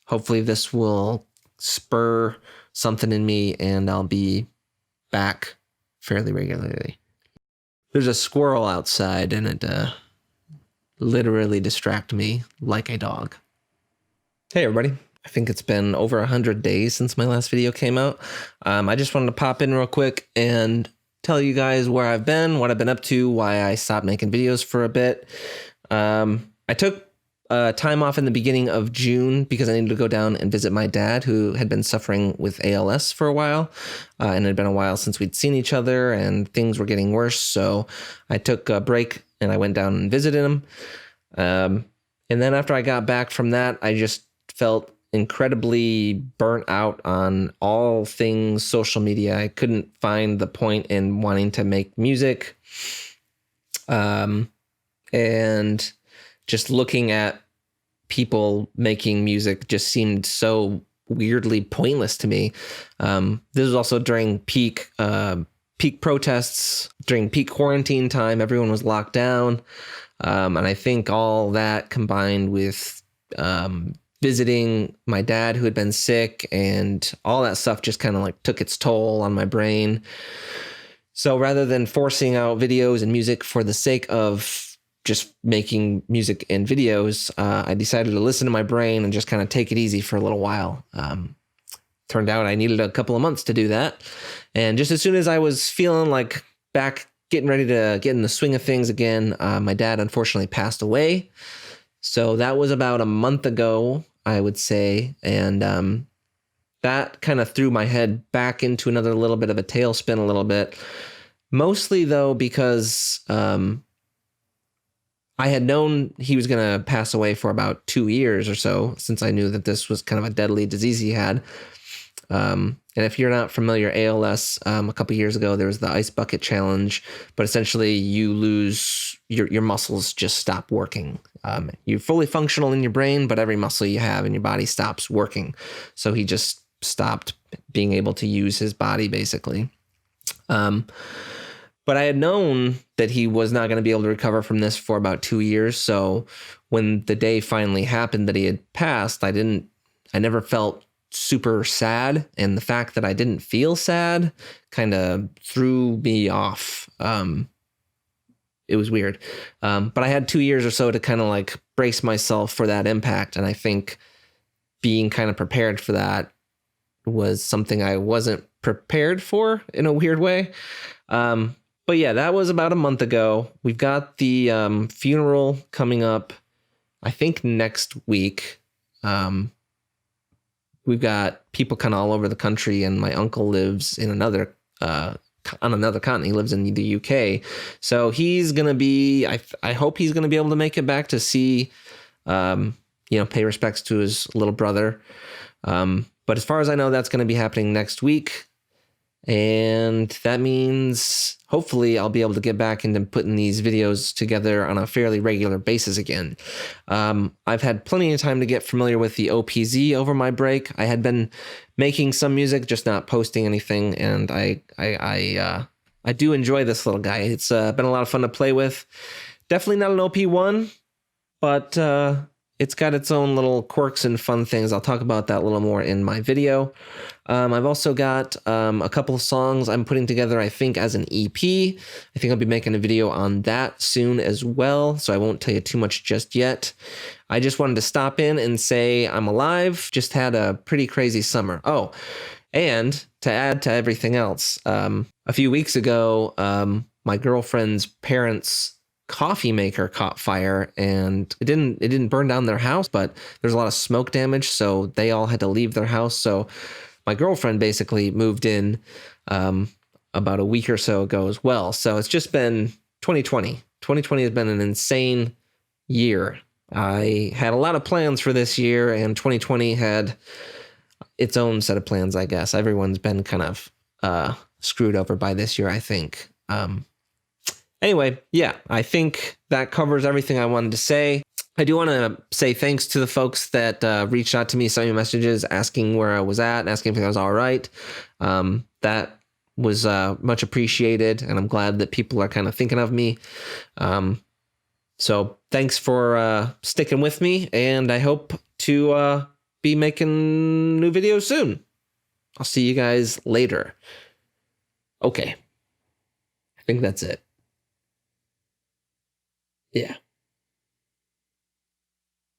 hopefully this will spur something in me and I'll be back fairly regularly. There's a squirrel outside and it literally distracts me like a dog. Hey everybody. I think it's been over 100 days since my last video came out. I just wanted to pop in real quick and tell you guys where I've been, what I've been up to, why I stopped making videos for a bit. I took time off in the beginning of June because I needed to go down and visit my dad, who had been suffering with ALS for a while. And it had been a while since we'd seen each other and things were getting worse. So I took a break and I went down and visited him. And then after I got back from that, I just felt incredibly burnt out on all things social media. I couldn't find the point in wanting to make music. And just looking at people making music just seemed so weirdly pointless to me. This was also during peak protests, during peak quarantine time. Everyone was locked down. And I think all that combined with visiting my dad who had been sick and all that stuff just kind of like took its toll on my brain. So rather than forcing out videos and music for the sake of just making music and videos, I decided to listen to my brain and just kind of take it easy for a little while. Turned out I needed a couple of months to do that. And just as soon as I was feeling like back, getting ready to get in the swing of things again, my dad unfortunately passed away. So that was about a month ago, I would say. And that kind of threw my head back into another little bit of a tailspin a little bit. Mostly, though, because I had known he was going to pass away for about 2 years or so, since I knew that this was kind of a deadly disease he had. And if you're not familiar, ALS, a couple years ago, there was the ice bucket challenge, but essentially you lose your muscles just stop working. You're fully functional in your brain, but every muscle you have in your body stops working. So he just stopped being able to use his body, basically. But I had known that he was not going to be able to recover from this for about 2 years. So when the day finally happened that he had passed, I never felt super sad. And the fact that I didn't feel sad kind of threw me off. It was weird. But I had 2 years or so to kind of like brace myself for that impact. And I think being kind of prepared for that was something I wasn't prepared for in a weird way. But yeah, that was about a month ago. We've got the funeral coming up, I think next week. We've got people kind of all over the country, and my uncle lives in another on another continent. He lives in the UK. So he's going to be, I hope he's going to be able to make it back to see, pay respects to his little brother. But as far as I know, that's going to be happening next week. And that means hopefully I'll be able to get back into putting these videos together on a fairly regular basis again. I've had plenty of time to get familiar with the OPZ over my break. I had been making some music, just not posting anything. And I do enjoy this little guy. It's been a lot of fun to play with. Definitely not an OP1, but it's got its own little quirks and fun things. I'll talk about that a little more in my video. I've also got a couple of songs I'm putting together, I think, as an EP. I think I'll be making a video on that soon as well, so I won't tell you too much just yet. I just wanted to stop in and say I'm alive. Just had a pretty crazy summer. Oh, and to add to everything else, a few weeks ago, my girlfriend's parents' coffee maker caught fire, and it didn't burn down their house, but there's a lot of smoke damage, so they all had to leave their house. So my girlfriend basically moved in about a week or so ago as well. So it's just been 2020. 2020 has been an insane year. I had a lot of plans for this year, and 2020 had its own set of plans, I guess. Everyone's been kind of screwed over by this year, I think. Anyway, yeah, I think that covers everything I wanted to say. I do want to say thanks to the folks that reached out to me, sent me messages asking where I was at and asking if I was all right. That was much appreciated, and I'm glad that people are kind of thinking of me. So thanks for sticking with me, and I hope to be making new videos soon. I'll see you guys later. Okay. I think that's it. Yeah.